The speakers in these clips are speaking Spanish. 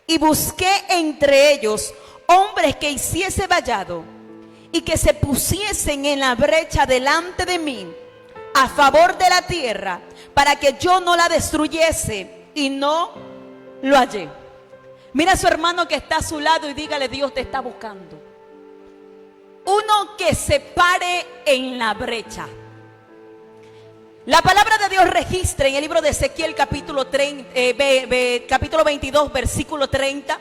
y busqué entre ellos hombres que hiciese vallado y que se pusiesen en la brecha delante de mí a favor de la tierra, para que yo no la destruyese, y no lo hallé. Mira a su hermano que está a su lado y dígale: Dios te está buscando. Uno que se pare en la brecha. La palabra de Dios registra en el libro de Ezequiel capítulo 22 versículo 30,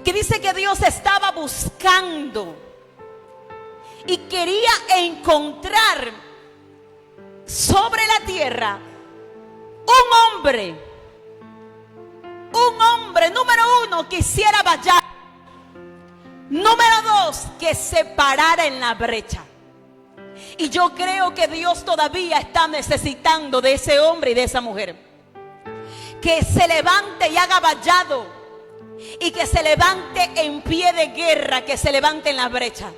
que dice que Dios estaba buscando y quería encontrar sobre la tierra un hombre, número uno, que hiciera vallar. Número dos, que se parara en la brecha. Y yo creo que Dios todavía está necesitando de ese hombre y de esa mujer que se levante y haga vallado, y que se levante en pie de guerra, que se levante en la brecha.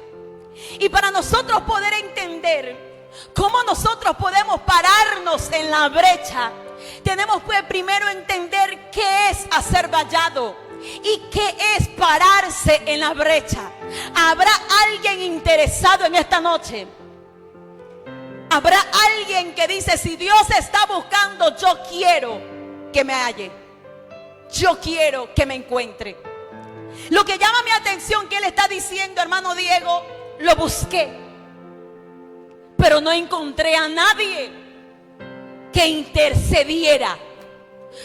Y para nosotros poder entender cómo nosotros podemos pararnos en la brecha, tenemos que primero entender qué es hacer vallado y qué es pararse en la brecha. ¿Habrá alguien interesado en esta noche? ¿Habrá alguien que dice: si Dios está buscando, yo quiero que me halle, yo quiero que me encuentre? Lo que llama mi atención que él está diciendo, hermano Diego: lo busqué, pero no encontré a nadie que intercediera.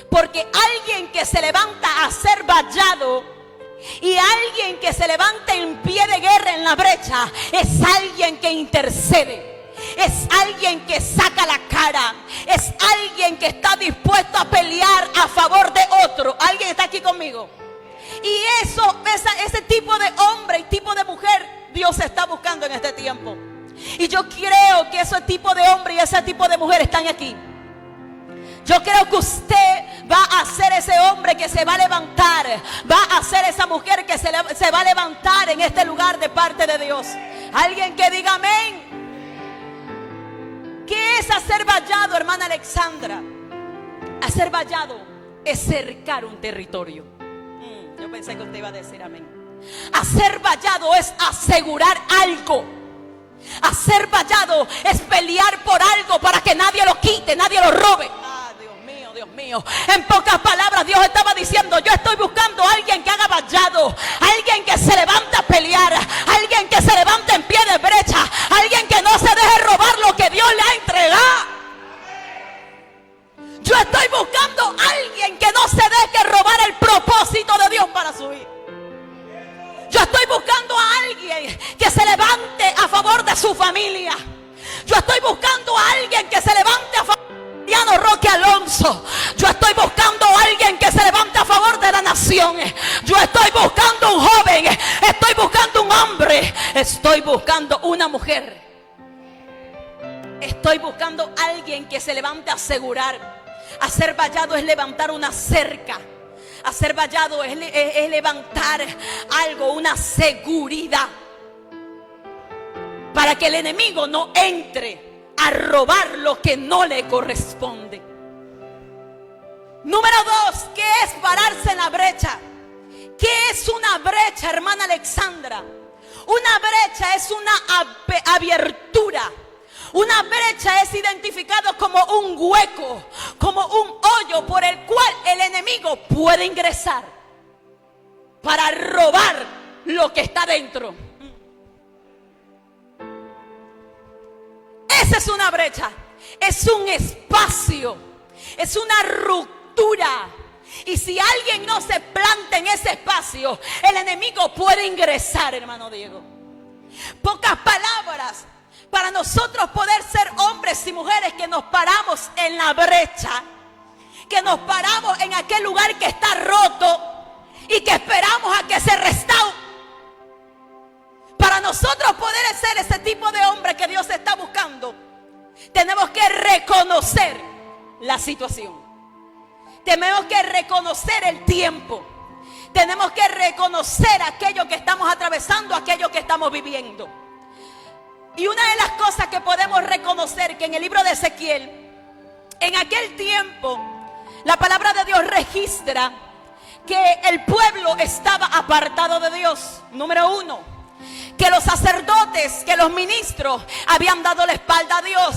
Porque alguien que se levanta a ser vallado y alguien que se levanta en pie de guerra en la brecha es alguien que intercede. Es alguien que saca la cara. Es alguien que está dispuesto a pelear a favor de otro. ¿Alguien está aquí conmigo? Y ese tipo de hombre y tipo de mujer Dios está buscando en este tiempo. Y yo creo que ese tipo de hombre y ese tipo de mujer están aquí. Yo creo que usted va a ser ese hombre que se va a levantar. Va a ser esa mujer que se va a levantar en este lugar de parte de Dios. Alguien que diga amén. ¿Qué es hacer vallado, hermana Alexandra? Hacer vallado es cercar un territorio. Yo pensé que usted iba a decir amén. Hacer vallado es asegurar algo. Hacer vallado es pelear por algo para que nadie lo quite, nadie lo robe. Dios mío. En pocas palabras, Dios estaba diciendo: yo estoy buscando a alguien que haga vallado, alguien que se levante a pelear, alguien que se levante en pie de brecha, alguien que no se deje robar lo que Dios le ha entregado. Yo estoy buscando a alguien que no se deje robar el propósito de Dios para su vida. Yo estoy buscando a alguien que se levante a favor de su familia. Yo estoy buscando a alguien que se levante a favor de Roque Alonso. Yo estoy buscando a alguien que se levante a favor de la nación. Yo estoy buscando un joven. Estoy buscando un hombre. Estoy buscando una mujer. Estoy buscando a alguien que se levante a asegurar. Hacer vallado es levantar una cerca. Hacer vallado es levantar algo, una seguridad, para que el enemigo no entre a robar lo que no le corresponde. Número dos, ¿qué es pararse en la brecha? ¿Qué es una brecha, hermana Alexandra? Una brecha es una abertura. Una brecha es identificado como un hueco, como un hoyo por el cual el enemigo puede ingresar para robar lo que está dentro. Esa es una brecha, es un espacio, es una ruptura. Y si alguien no se planta en ese espacio, el enemigo puede ingresar, hermano Diego. Pocas palabras. Para nosotros poder ser hombres y mujeres que nos paramos en la brecha, que nos paramos en aquel lugar que está roto y que esperamos a que se restaure. Para nosotros poder ser ese tipo de hombre que Dios está buscando, tenemos que reconocer la situación. Tenemos que reconocer el tiempo. Tenemos que reconocer aquello que estamos atravesando, aquello que estamos viviendo. Y una de las cosas que podemos reconocer, que en el libro de Ezequiel, en aquel tiempo, la palabra de Dios registra que el pueblo estaba apartado de Dios. Número 1, que los sacerdotes, que los ministros habían dado la espalda a Dios.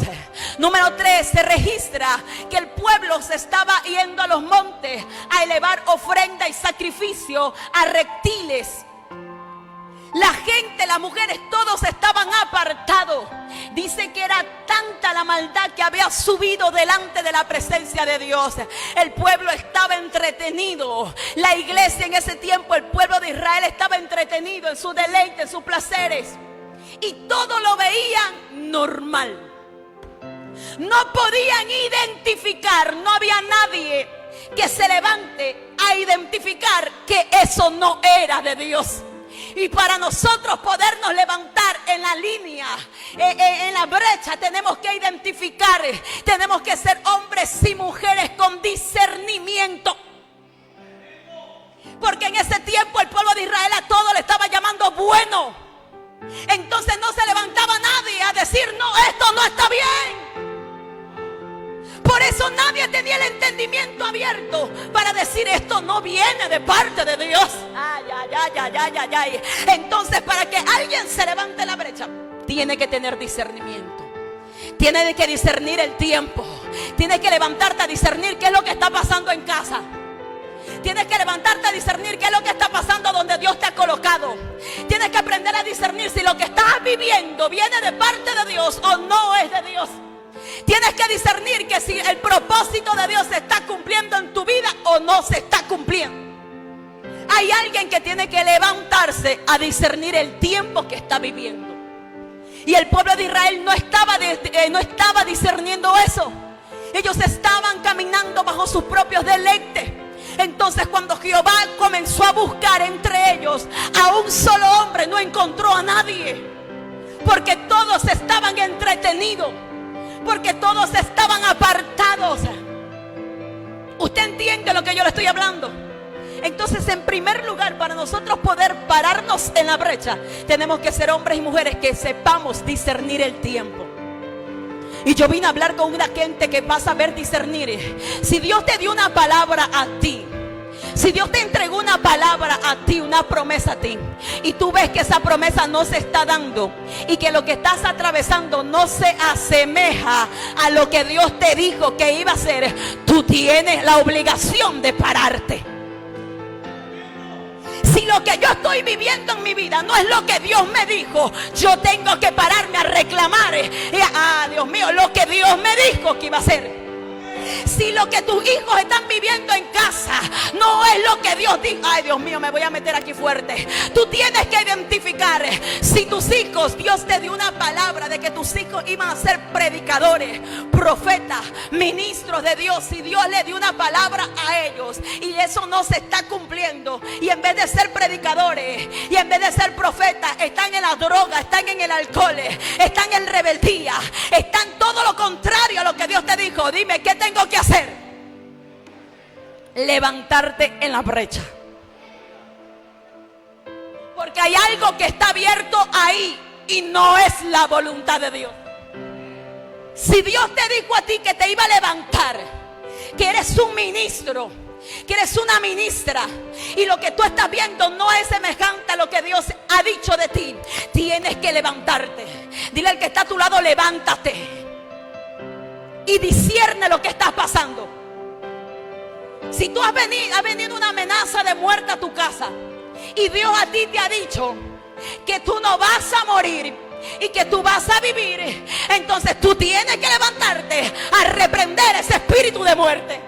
Número 3, se registra que el pueblo se estaba yendo a los montes a elevar ofrenda y sacrificio a reptiles. La gente, las mujeres, todos estaban apartados. Dice que era tanta la maldad que había subido delante de la presencia de Dios. El pueblo estaba entretenido. La iglesia en ese tiempo, el pueblo de Israel estaba entretenido en su deleite, en sus placeres. Y todo lo veían normal. No podían identificar, no había nadie que se levante a identificar que eso no era de Dios. Y para nosotros podernos levantar en la línea, en la brecha, tenemos que identificar, tenemos que ser hombres y mujeres con discernimiento. Porque en ese tiempo el pueblo de Israel a todo le estaba llamando bueno. Entonces no se levantaba nadie a decir, no, esto no está bien. Por eso nadie tenía el entendimiento abierto para decir, esto no viene de parte de Dios. Ay. Entonces, para que alguien se levante la brecha, tiene que tener discernimiento. Tiene que discernir el tiempo. Tienes que levantarte a discernir qué es lo que está pasando en casa. Tienes que levantarte a discernir qué es lo que está pasando donde Dios te ha colocado. Tienes que aprender a discernir si lo que estás viviendo viene de parte de Dios o no es de Dios. Tienes que discernir que si el propósito de Dios se está cumpliendo en tu vida o no se está cumpliendo. Hay alguien que tiene que levantarse a discernir el tiempo que está viviendo. Y el pueblo de Israel no estaba discerniendo eso. Ellos estaban caminando bajo sus propios deleites. Entonces, cuando Jehová comenzó a buscar entre ellos a un solo hombre, no encontró a nadie. Porque todos estaban entretenidos. Porque todos estaban apartados. ¿Usted entiende lo que yo le estoy hablando? Entonces, en primer lugar, para nosotros poder pararnos en la brecha, tenemos que ser hombres y mujeres que sepamos discernir el tiempo. Y yo vine a hablar con una gente que va a saber discernir. Si Dios te dio una palabra a ti, si Dios te entregó una palabra a ti, una promesa a ti, y tú ves que esa promesa no se está dando, y que lo que estás atravesando no se asemeja a lo que Dios te dijo que iba a hacer, tú tienes la obligación de pararte. Si lo que yo estoy viviendo en mi vida no es lo que Dios me dijo, yo tengo que pararme a reclamar, Dios mío, lo que Dios me dijo que iba a hacer. Si lo que tus hijos están viviendo en casa no es lo que Dios dijo, ay Dios mío, me voy a meter aquí fuerte. Tú tienes que identificar si tus hijos, Dios te dio una palabra de que tus hijos iban a ser predicadores, profetas, ministros de Dios. Si Dios le dio una palabra a ellos y eso no se está cumpliendo, y en vez de ser predicadores y en vez de ser profetas, están en la droga, están en el alcohol, están en rebeldía, están todo lo contrario a lo que Dios te dijo, dime, ¿qué tengo que hacer? Levantarte en la brecha. Porque hay algo que está abierto ahí y no es la voluntad de Dios. Si Dios te dijo a ti que te iba a levantar, que eres un ministro, que eres una ministra, y lo que tú estás viendo no es semejante a lo que Dios ha dicho de ti, tienes que levantarte. Dile al que está a tu lado, levántate y discierne lo que estás pasando. Si tú has venido una amenaza de muerte a tu casa y Dios a ti te ha dicho que tú no vas a morir y que tú vas a vivir, entonces tú tienes que levantarte a reprender ese espíritu de muerte.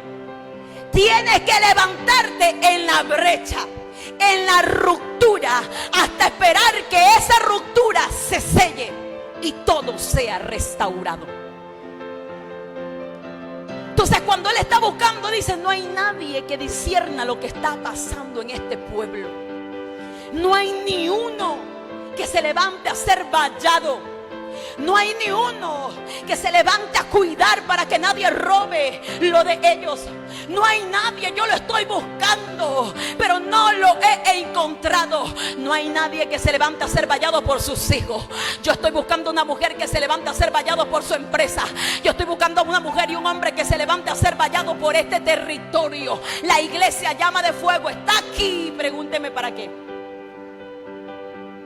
Tienes que levantarte en la brecha, en la ruptura, hasta esperar que esa ruptura se selle y todo sea restaurado. Entonces, cuando Él está buscando, dice, no hay nadie que discierna lo que está pasando en este pueblo. No hay ni uno que se levante a ser vallado. No hay ni uno que se levante a cuidar para que nadie robe lo de ellos. No hay nadie, yo lo estoy buscando, pero no lo he encontrado. No hay nadie que se levante a ser vallado por sus hijos. Yo estoy buscando una mujer que se levante a ser vallado por su empresa. Yo estoy buscando una mujer y un hombre que se levante a ser vallado por este territorio. La iglesia Llama de Fuego está aquí. Pregúnteme para qué.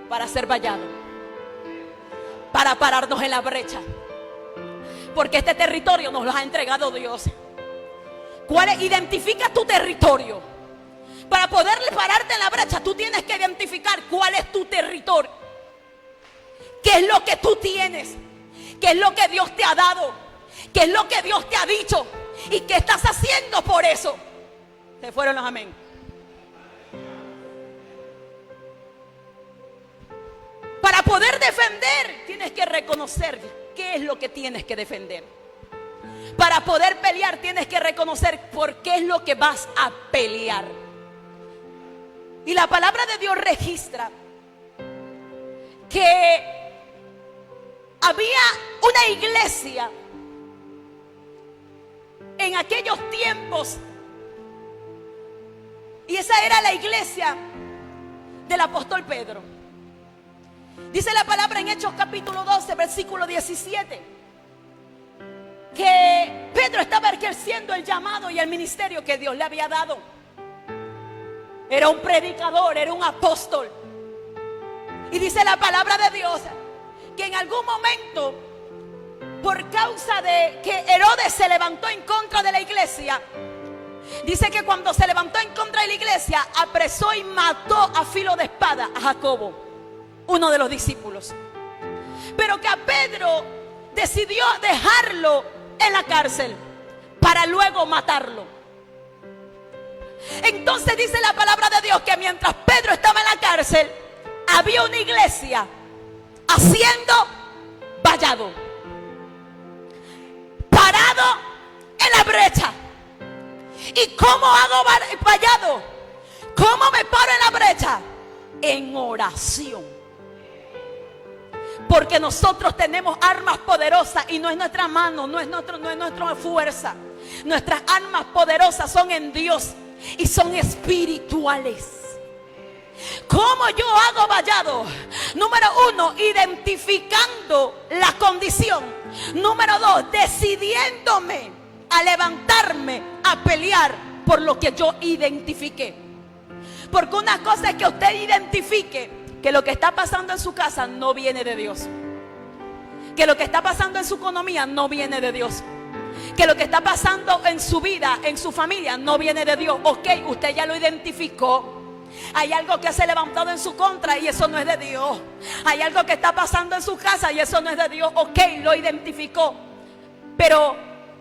Para ser vallado, para pararnos en la brecha, porque este territorio nos lo ha entregado Dios. Identifica tu territorio. Para poder pararte en la brecha, tú tienes que identificar cuál es tu territorio, qué es lo que tú tienes, qué es lo que Dios te ha dado, qué es lo que Dios te ha dicho y qué estás haciendo por eso. Se fueron los amén. Para poder defender, tienes que reconocer qué es lo que tienes que defender. Para poder pelear, tienes que reconocer por qué es lo que vas a pelear. Y la palabra de Dios registra que había una iglesia en aquellos tiempos, y esa era la iglesia del apóstol Pedro. Dice la palabra en Hechos capítulo 12, versículo 17, que Pedro estaba ejerciendo el llamado y el ministerio que Dios le había dado. Era un predicador, era un apóstol. Y dice la palabra de Dios que en algún momento, por causa de que Herodes se levantó en contra de la iglesia, dice que cuando se levantó en contra de la iglesia, apresó y mató a filo de espada a Jacobo, uno de los discípulos. Pero que a Pedro decidió dejarlo en la cárcel para luego matarlo. Entonces dice la palabra de Dios que mientras Pedro estaba en la cárcel, había una iglesia haciendo vallado, parado en la brecha. ¿Y cómo hago vallado? ¿Cómo me paro en la brecha? En oración. Porque nosotros tenemos armas poderosas y no es nuestra mano, no es nuestra fuerza. Nuestras armas poderosas son en Dios y son espirituales. ¿Cómo yo hago vallado? Número 1, identificando la condición. Número 2, decidiéndome a levantarme a pelear por lo que yo identifiqué. Porque una cosa es que usted identifique que lo que está pasando en su casa no viene de Dios, que lo que está pasando en su economía no viene de Dios, que lo que está pasando en su vida, en su familia, no viene de Dios. Ok, usted ya lo identificó. Hay algo que se ha levantado en su contra y eso no es de Dios. Hay algo que está pasando en su casa y eso no es de Dios. Ok, lo identificó. Pero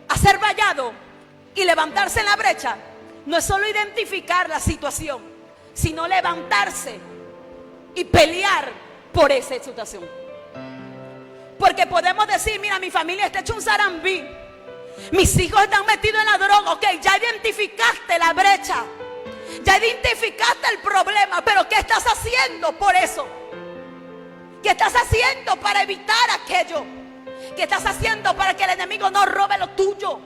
hacer vallado y levantarse en la brecha no es solo identificar la situación, sino levantarse y pelear por esa situación. Porque podemos decir, mira, mi familia está hecho un zarambí, mis hijos están metidos en la droga. Ok, ya identificaste la brecha, ya identificaste el problema, pero ¿qué estás haciendo por eso? ¿Qué estás haciendo para evitar aquello? ¿Qué estás haciendo para que el enemigo no robe lo tuyo?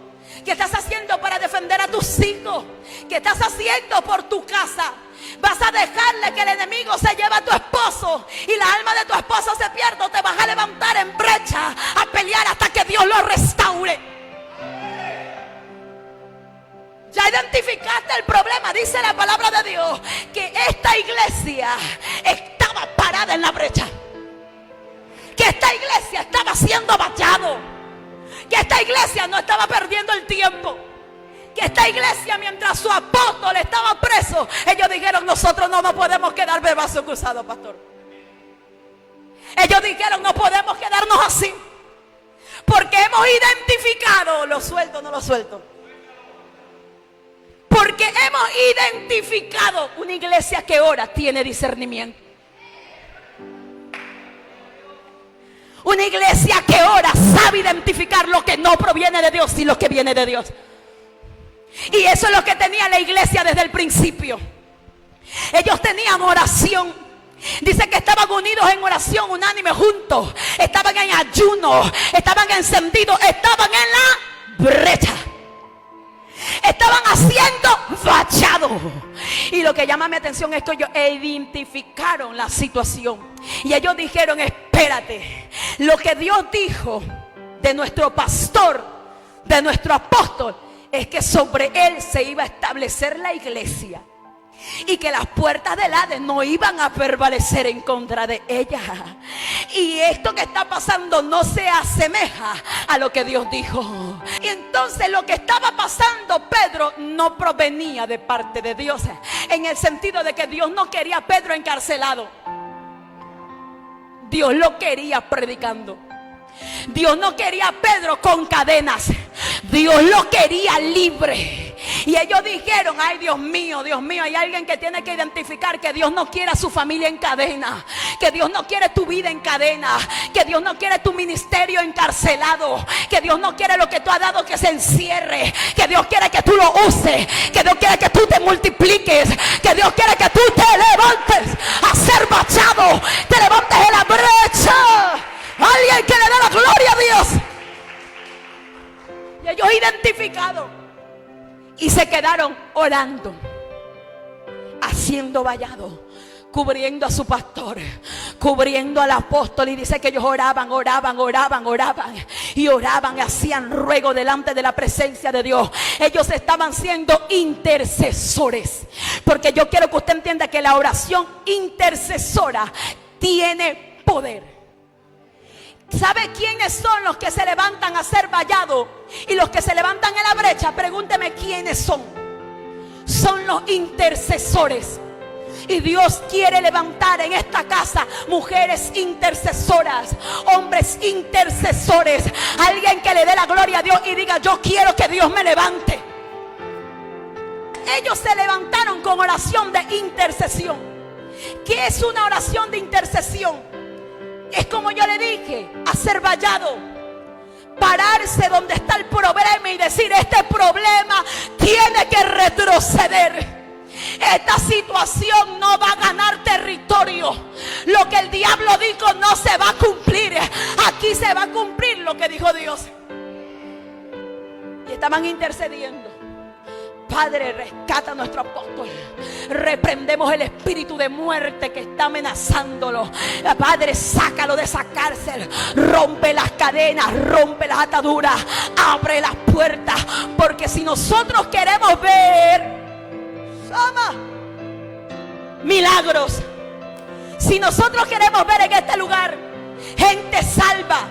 ¿Qué estás haciendo para defender a tus hijos? ¿Qué estás haciendo por tu casa? ¿Vas a dejarle que el enemigo se lleve a tu esposo y la alma de tu esposo se pierda, o te vas a levantar en brecha a pelear hasta que Dios lo restaure? Ya identificaste el problema. Dice la palabra de Dios que esta iglesia estaba parada en la brecha, que esta iglesia estaba siendo vallado, que esta iglesia no estaba perdiendo el tiempo, que esta iglesia, mientras su apóstol estaba preso, ellos dijeron: nosotros no nos podemos quedar de brazos cruzados, pastor. Ellos dijeron: no podemos quedarnos así, porque hemos identificado, lo suelto, no lo suelto, porque hemos identificado una iglesia que ora tiene discernimiento. Una iglesia que ora sabe identificar lo que no proviene de Dios y lo que viene de Dios. Y eso es lo que tenía la iglesia desde el principio. Ellos tenían oración, Dice que estaban unidos en oración, unánime, juntos. Estaban en ayuno, estaban encendidos, estaban en la brecha. Estaban haciendo vallado. Y lo que llama mi atención es que ellos identificaron la situación. Y ellos dijeron: espérate, lo que Dios dijo de nuestro pastor, de nuestro apóstol, es que sobre él se iba a establecer la iglesia y que las puertas del Hades no iban a prevalecer en contra de ella. Y esto que está pasando no se asemeja a lo que Dios dijo. Y entonces lo que estaba pasando, Pedro, no provenía de parte de Dios, en el sentido de que Dios no quería a Pedro encarcelado. Dios lo quería predicando. Dios no quería a Pedro con cadenas. Dios lo quería libre. Y ellos dijeron: ay, Dios mío, hay alguien que tiene que identificar que Dios no quiere a su familia en cadena, que Dios no quiere tu vida en cadena, que Dios no quiere tu ministerio encarcelado, que Dios no quiere lo que tú has dado que se encierre, que Dios quiere que tú lo uses, que Dios quiere que tú te multipliques, que Dios quiere que tú te levantes a ser bachado, te levantes en la brecha. Alguien que le dé la gloria a Dios. Y ellos identificados y se quedaron orando, haciendo vallado, cubriendo a su pastor, cubriendo al apóstol. Y dice que ellos oraban y hacían ruego delante de la presencia de Dios. Ellos estaban siendo intercesores, porque yo quiero que usted entienda que la oración intercesora tiene poder. ¿Sabe quiénes son los que se levantan a ser vallado y los que se levantan en la brecha? Pregúnteme quiénes son. Son los intercesores. Y Dios quiere levantar en esta casa mujeres intercesoras, hombres intercesores. Alguien que le dé la gloria a Dios y diga: yo quiero que Dios me levante. Ellos se levantaron con oración de intercesión. ¿Qué es una oración de intercesión? Es como yo le dije, hacer vallado, pararse donde está el problema y decir: este problema tiene que retroceder. Esta situación no va a ganar territorio. Lo que el diablo dijo no se va a cumplir. Aquí se va a cumplir lo que dijo Dios. Y estaban intercediendo. Padre, rescata a nuestro apóstol. Reprendemos el espíritu de muerte que está amenazándolo. Padre, sácalo de esa cárcel. Rompe las cadenas, rompe las ataduras, abre las puertas. Porque si nosotros queremos ver milagros, si nosotros queremos ver en este lugar gente salva,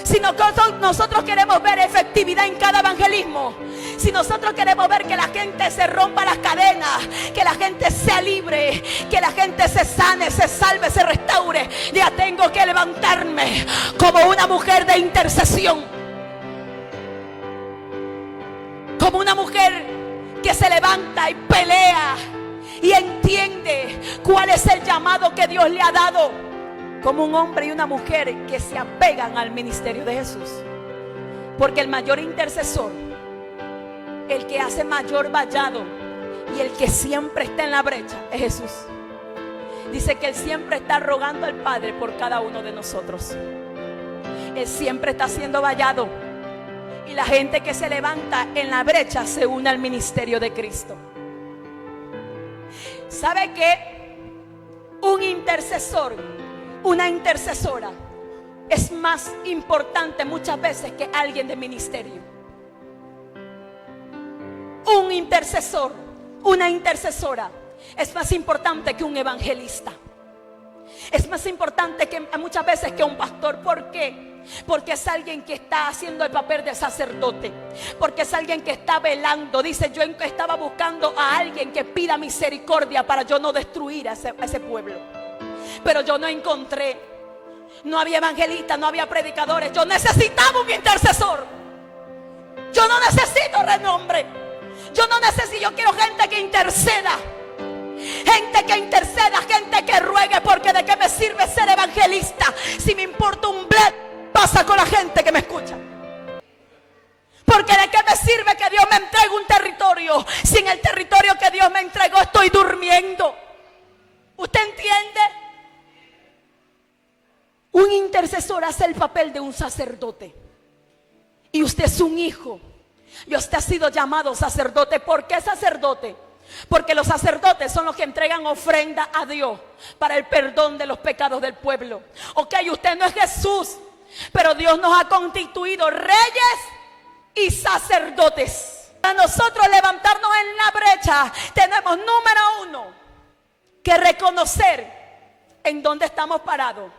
si nosotros queremos ver efectividad en cada evangelismo, si nosotros queremos ver que la gente se rompa las cadenas, que la gente sea libre, que la gente se sane, se salve, se restaure, ya tengo que levantarme como una mujer de intercesión, como una mujer que se levanta y pelea y entiende cuál es el llamado que Dios le ha dado, como un hombre y una mujer que se apegan al ministerio de Jesús. Porque el mayor intercesor, el que hace mayor vallado y el que siempre está en la brecha es Jesús. Dice que Él siempre está rogando al Padre por cada uno de nosotros. Él siempre está haciendo vallado. Y la gente que se levanta en la brecha se une al ministerio de Cristo. ¿Sabe qué? Un intercesor, una intercesora es más importante muchas veces que alguien de ministerio. Un intercesor, una intercesora es más importante que un evangelista. Es más importante que muchas veces que un pastor. ¿Por qué? Porque es alguien que está haciendo el papel de sacerdote. Porque es alguien que está velando. Dice: yo estaba buscando a alguien que pida misericordia para yo no destruir a ese pueblo. Pero yo no encontré. No había evangelistas, no había predicadores. Yo necesitaba un intercesor. Yo no necesito renombre. Yo quiero gente que interceda. Gente que interceda, gente que ruegue. Porque de qué me sirve ser evangelista si me importa un bledo pasa con la gente que me escucha. Porque de qué me sirve que Dios me entregue un territorio si en el territorio que Dios me entregó estoy durmiendo. ¿Usted entiende? Un intercesor hace el papel de un sacerdote. Y usted es un hijo. Y usted ha sido llamado sacerdote. ¿Por qué sacerdote? Porque los sacerdotes son los que entregan ofrenda a Dios para el perdón de los pecados del pueblo. Ok, usted no es Jesús, pero Dios nos ha constituido reyes y sacerdotes. Para nosotros levantarnos en la brecha, tenemos número uno que reconocer en dónde estamos parados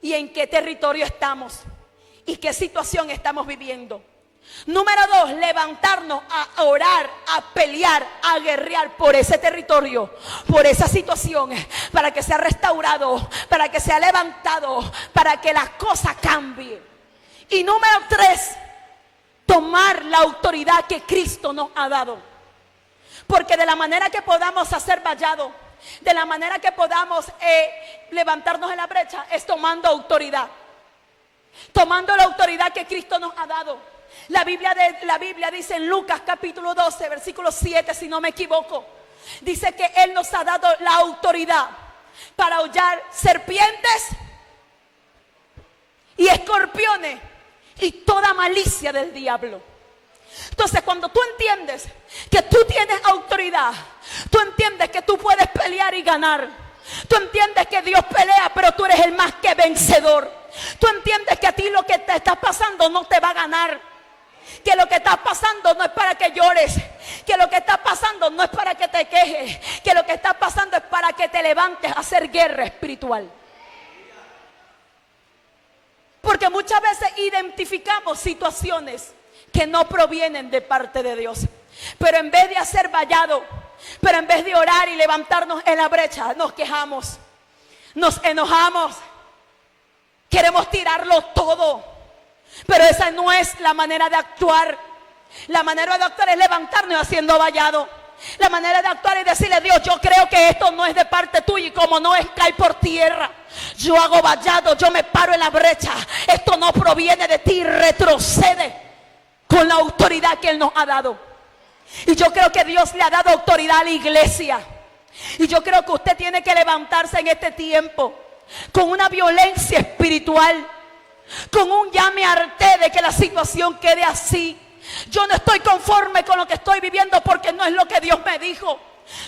y en qué territorio estamos y qué situación estamos viviendo. Número dos, levantarnos a orar, a pelear, a guerrear por ese territorio, por esa situación, para que sea restaurado, para que sea levantado, para que las cosas cambien. Y número tres, tomar la autoridad que Cristo nos ha dado. Porque de la manera que podamos hacer vallado, de la manera que podamos levantarnos en la brecha, es tomando autoridad. Tomando la autoridad que Cristo nos ha dado. La Biblia dice en Lucas capítulo 12, versículo 7, si no me equivoco. Dice que Él nos ha dado la autoridad para hollar serpientes y escorpiones y toda malicia del diablo. Entonces, cuando tú entiendes que tú tienes autoridad, tú entiendes que tú puedes pelear y ganar. Tú entiendes que Dios pelea, pero tú eres el más que vencedor. Tú entiendes que a ti lo que te está pasando no te va a ganar. Que lo que está pasando no es para que llores. Que lo que está pasando no es para que te quejes. Que lo que está pasando es para que te levantes a hacer guerra espiritual. Porque muchas veces identificamos situaciones que no provienen de parte de Dios. Pero en vez de hacer vallado, pero en vez de orar y levantarnos en la brecha, nos quejamos, nos enojamos, queremos tirarlo todo. Pero esa no es la manera de actuar. La manera de actuar es levantarnos haciendo vallado. La manera de actuar es decirle: Dios, yo creo que esto no es de parte tuya, y como no es, cae por tierra. Yo hago vallado, yo me paro en la brecha. Esto no proviene de ti, retrocede con la autoridad que Él nos ha dado. Y yo creo que Dios le ha dado autoridad a la iglesia. Y yo creo que usted tiene que levantarse en este tiempo con una violencia espiritual, con un ya me harté de que la situación quede así. Yo no estoy conforme con lo que estoy viviendo, porque no es lo que Dios me dijo.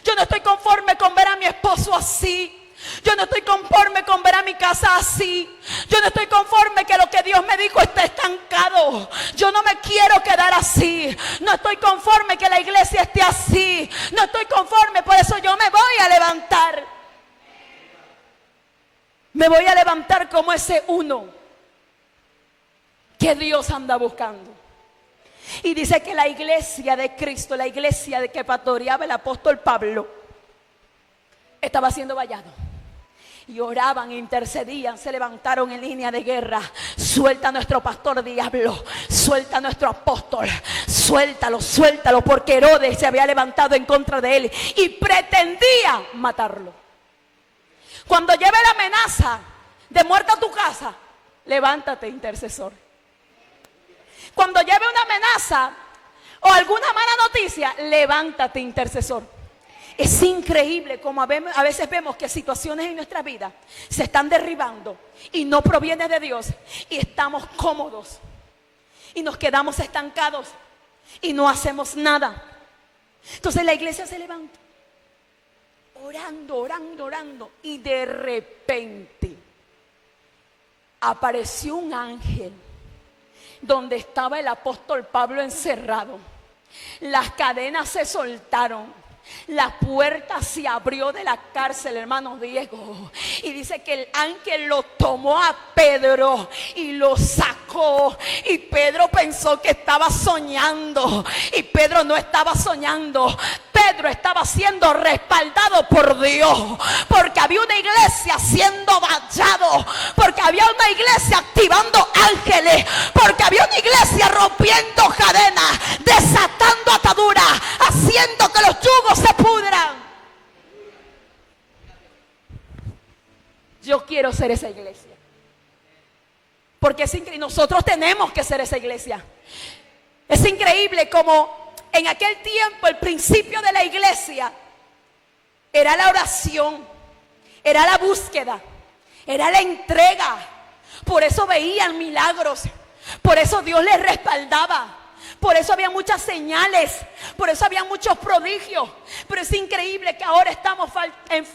Yo no estoy conforme con ver a mi esposo así. Yo no estoy conforme con ver a mi casa así. Yo no estoy conforme que lo que Dios me dijo está estancado. Yo no me quiero quedar así. No estoy conforme que la iglesia esté así. No estoy conforme, por eso yo me voy a levantar. Me voy a levantar como ese uno que Dios anda buscando. Y dice que la iglesia de Cristo, la iglesia de que pastoreaba el apóstol Pablo, estaba haciendo vallado. Y oraban, intercedían, se levantaron en línea de guerra. Suelta a nuestro pastor, diablo. Suelta a nuestro apóstol. Suéltalo, suéltalo, porque Herodes se había levantado en contra de él y pretendía matarlo. Cuando lleve la amenaza de muerte a tu casa, levántate, intercesor. Cuando lleve una amenaza o alguna mala noticia, levántate, intercesor. Es increíble como a veces vemos que situaciones en nuestra vida se están derribando y no proviene de Dios, y estamos cómodos y nos quedamos estancados y no hacemos nada. Entonces la iglesia se levanta orando, orando, orando, y de repente apareció un ángel donde estaba el apóstol Pablo encerrado. Las cadenas se soltaron. La puerta se abrió de la cárcel, hermano Diego. Y dice que el ángel lo tomó a Pedro y lo sacó. Y Pedro pensó que estaba soñando. Y Pedro no estaba soñando. Pedro estaba siendo respaldado por Dios. Porque había una iglesia siendo vallado. Porque había una iglesia activando ángeles. Porque había una iglesia rompiendo cadenas, desatando ataduras, haciendo que los yugos se pudran. Yo quiero ser esa iglesia. Porque es increíble, nosotros tenemos que ser esa iglesia. Es increíble como en aquel tiempo el principio de la iglesia era la oración, era la búsqueda, era la entrega, Por eso veían milagros. Por eso Dios les respaldaba. Por eso había muchas señales. Por eso había muchos prodigios. Pero es increíble que ahora estamos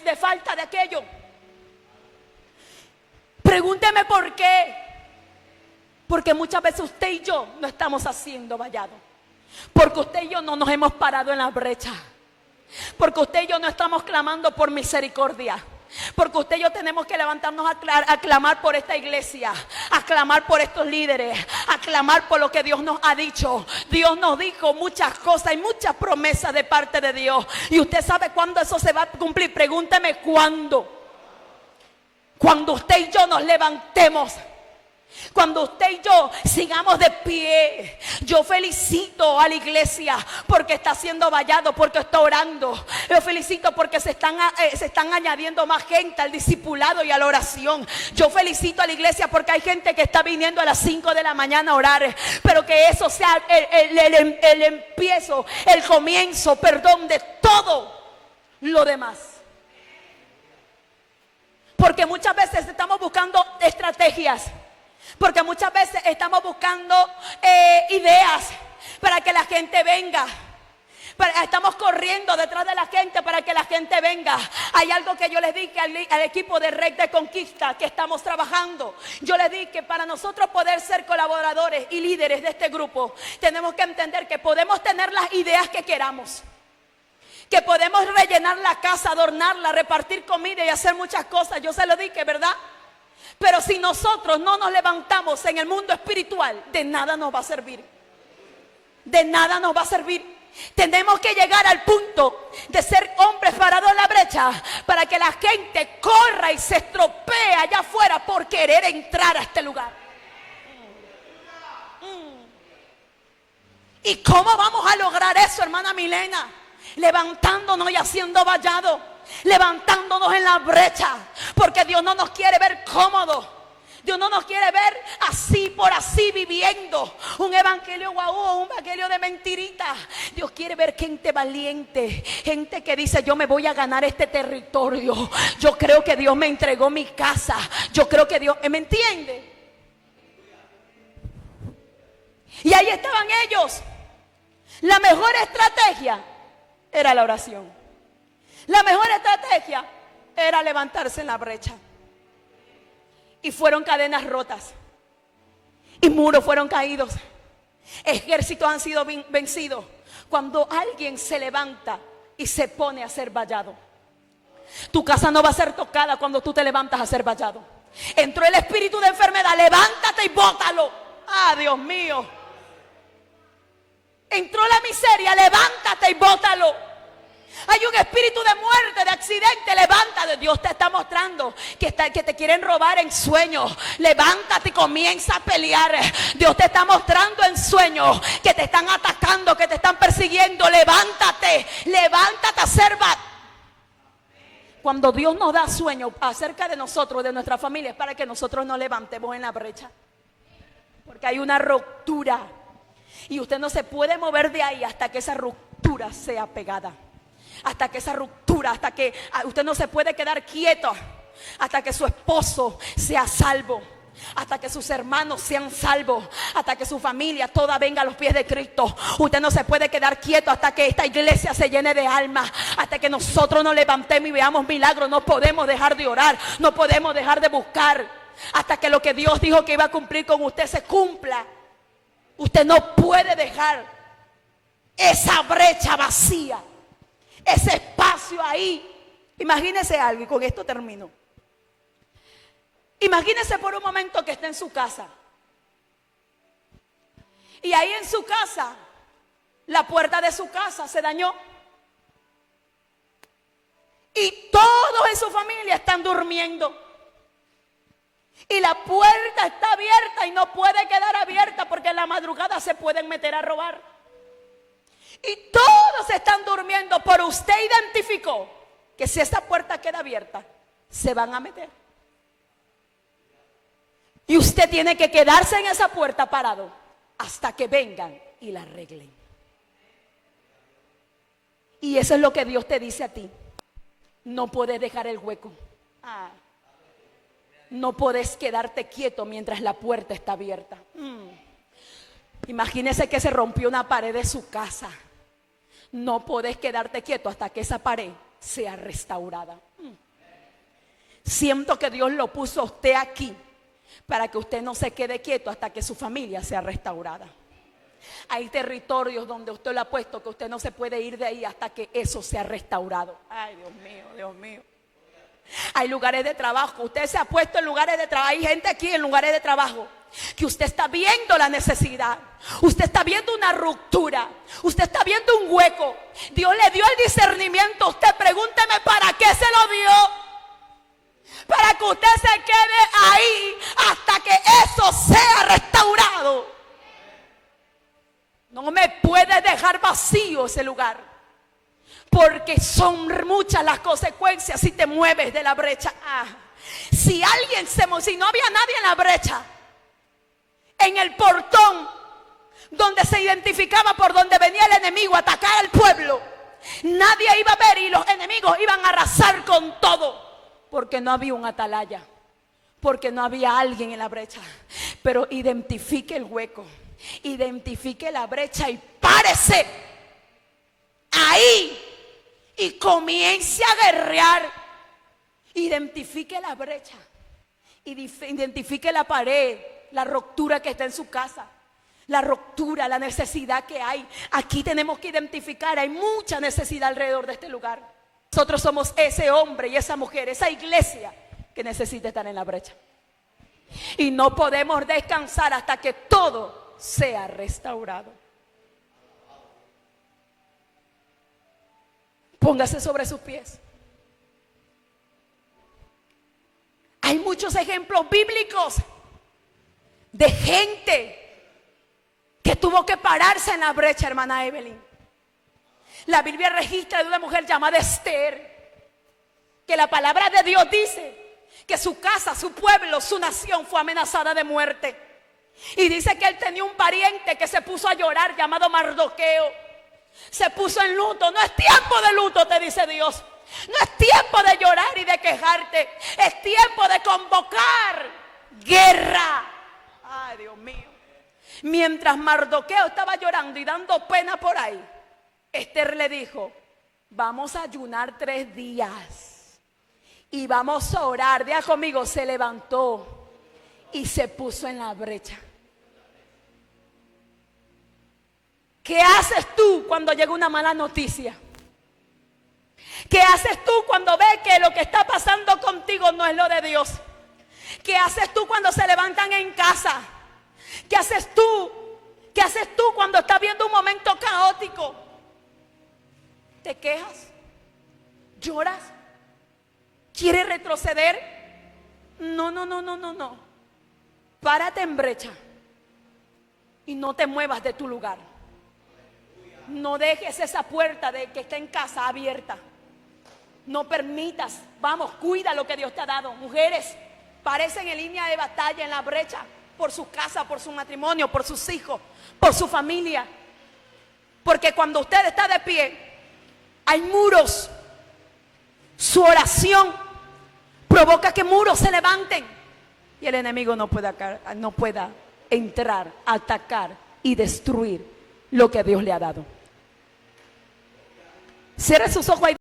de falta de aquello. Pregúnteme por qué. Porque muchas veces usted y yo no estamos haciendo vallado. Porque usted y yo no nos hemos parado en la brecha. Porque usted y yo no estamos clamando por misericordia. Porque usted y yo tenemos que levantarnos a clamar por esta iglesia, a clamar por estos líderes, a clamar por lo que Dios nos ha dicho. Dios nos dijo muchas cosas y muchas promesas de parte de Dios. Y usted sabe cuándo eso se va a cumplir. Pregúnteme cuándo. Cuando usted y yo nos levantemos. Cuando usted y yo sigamos de pie. Yo felicito a la iglesia porque está siendo vallado, porque está orando. Yo felicito porque se están añadiendo más gente al discipulado y a la oración. Yo felicito a la iglesia porque hay gente que está viniendo a las 5 de la mañana a orar. Pero que eso sea el empiezo, el comienzo, perdón, de todo lo demás. Porque muchas veces estamos buscando estrategias. Porque muchas veces estamos buscando ideas para que la gente venga. Estamos corriendo detrás de la gente para que la gente venga. Hay algo que yo les dije al equipo de Red de Conquista que estamos trabajando. Yo les dije que para nosotros poder ser colaboradores y líderes de este grupo, tenemos que entender que podemos tener las ideas que queramos. Que podemos rellenar la casa, adornarla, repartir comida y hacer muchas cosas. Yo se lo dije, ¿verdad? Pero si nosotros no nos levantamos en el mundo espiritual, de nada nos va a servir. De nada nos va a servir. Tenemos que llegar al punto de ser hombres parados en la brecha para que la gente corra y se estropee allá afuera por querer entrar a este lugar. ¿Y cómo vamos a lograr eso, hermana Milena? Levantándonos y haciendo vallado. Levantándonos en la brecha. Porque Dios no nos quiere ver cómodos. Dios no nos quiere ver así por así viviendo un evangelio guau, un evangelio de mentiritas. Dios quiere ver gente valiente, gente que dice: yo me voy a ganar este territorio. Yo creo que Dios me entregó mi casa. Yo creo que Dios, ¿me entiende? Y ahí estaban ellos. La mejor estrategia era la oración. La mejor estrategia era levantarse en la brecha. Y fueron cadenas rotas. Y muros fueron caídos. Ejércitos han sido vencidos. Cuando alguien se levanta y se pone a ser vallado. Tu casa no va a ser tocada cuando tú te levantas a ser vallado. Entró el espíritu de enfermedad, levántate y bótalo. Ah, Dios mío. Entró la miseria, levántate y bótalo. Hay un espíritu de muerte, de accidente, levántate. Dios te está mostrando que te quieren robar en sueños. Levántate y comienza a pelear. Dios te está mostrando en sueños que te están atacando, que te están persiguiendo. Levántate, levántate a ser vallado. Cuando Dios nos da sueños acerca de nosotros, de nuestra familia, es para que nosotros nos levantemos en la brecha. Porque hay una ruptura. Y usted no se puede mover de ahí hasta que esa ruptura sea pegada. Hasta que esa ruptura, hasta que usted no se puede quedar quieto. Hasta que su esposo sea salvo. Hasta que sus hermanos sean salvos. Hasta que su familia toda venga a los pies de Cristo. Usted no se puede quedar quieto hasta que esta iglesia se llene de almas. Hasta que nosotros nos levantemos y veamos milagros. No podemos dejar de orar. No podemos dejar de buscar. Hasta que lo que Dios dijo que iba a cumplir con usted se cumpla. Usted no puede dejar esa brecha vacía. Ese espacio ahí. Imagínese algo, y con esto termino. Imagínese por un momento que está en su casa. Y ahí en su casa, la puerta de su casa se dañó. Y todos en su familia están durmiendo. Y la puerta está abierta y no puede quedar abierta porque en la madrugada se pueden meter a robar. Y todos están durmiendo, pero usted identificó que si esta puerta queda abierta, se van a meter. Y usted tiene que quedarse en esa puerta parado hasta que vengan y la arreglen. Y eso es lo que Dios te dice a ti. No puedes dejar el hueco. No podés quedarte quieto mientras la puerta está abierta. Imagínese que se rompió una pared de su casa. No podés quedarte quieto hasta que esa pared sea restaurada. Siento que Dios lo puso a usted aquí para que usted no se quede quieto hasta que su familia sea restaurada. Hay territorios donde usted lo ha puesto que usted no se puede ir de ahí hasta que eso sea restaurado. Ay, Dios mío, Dios mío. Hay lugares de trabajo, usted se ha puesto en lugares de trabajo. Hay gente aquí en lugares de trabajo que usted está viendo la necesidad, usted está viendo una ruptura, usted está viendo un hueco. Dios le dio el discernimiento. Usted pregúnteme para qué se lo dio. Para que usted se quede ahí hasta que eso sea restaurado. No me puede dejar vacío ese lugar, porque son muchas las consecuencias si te mueves de la brecha. Si no había nadie en la brecha, en el portón donde se identificaba por donde venía el enemigo a atacar al pueblo, nadie iba a ver y los enemigos iban a arrasar con todo, porque no había un atalaya, porque no había alguien en la brecha. Pero identifique el hueco, identifique la brecha y párese ahí y comience a guerrear. Identifique la brecha, identifique la pared, la ruptura que está en su casa, la ruptura, la necesidad que hay. Aquí tenemos que identificar, hay mucha necesidad alrededor de este lugar. Nosotros somos ese hombre y esa mujer, esa iglesia que necesita estar en la brecha. Y no podemos descansar hasta que todo sea restaurado. Póngase sobre sus pies. Hay muchos ejemplos bíblicos de gente que tuvo que pararse en la brecha, hermana Evelyn. La Biblia registra de una mujer llamada Esther, que la palabra de Dios dice que su casa, su pueblo, su nación fue amenazada de muerte. Y dice que él tenía un pariente que se puso a llorar llamado Mardoqueo. Se puso en luto. No es tiempo de luto, te dice Dios. No es tiempo de llorar y de quejarte. Es tiempo de convocar guerra. Ay, Dios mío. Mientras Mardoqueo estaba llorando y dando pena por ahí, Esther le dijo: vamos a ayunar 3 días y vamos a orar. Diga conmigo, se levantó y se puso en la brecha. ¿Qué haces tú cuando llega una mala noticia? ¿Qué haces tú cuando ves que lo que está pasando contigo no es lo de Dios? ¿Qué haces tú cuando se levantan en casa? ¿Qué haces tú? ¿Qué haces tú cuando estás viendo un momento caótico? ¿Te quejas? ¿Lloras? ¿Quieres retroceder? No. Párate en brecha y no te muevas de tu lugar. No dejes esa puerta de que está en casa abierta. No permitas. Vamos, cuida lo que Dios te ha dado. Mujeres, parecen en línea de batalla en la brecha por su casa, por su matrimonio, por sus hijos, por su familia. Porque cuando usted está de pie, hay muros. Su oración provoca que muros se levanten y el enemigo no pueda entrar, atacar y destruir lo que Dios le ha dado. Cierre sus ojos ahí.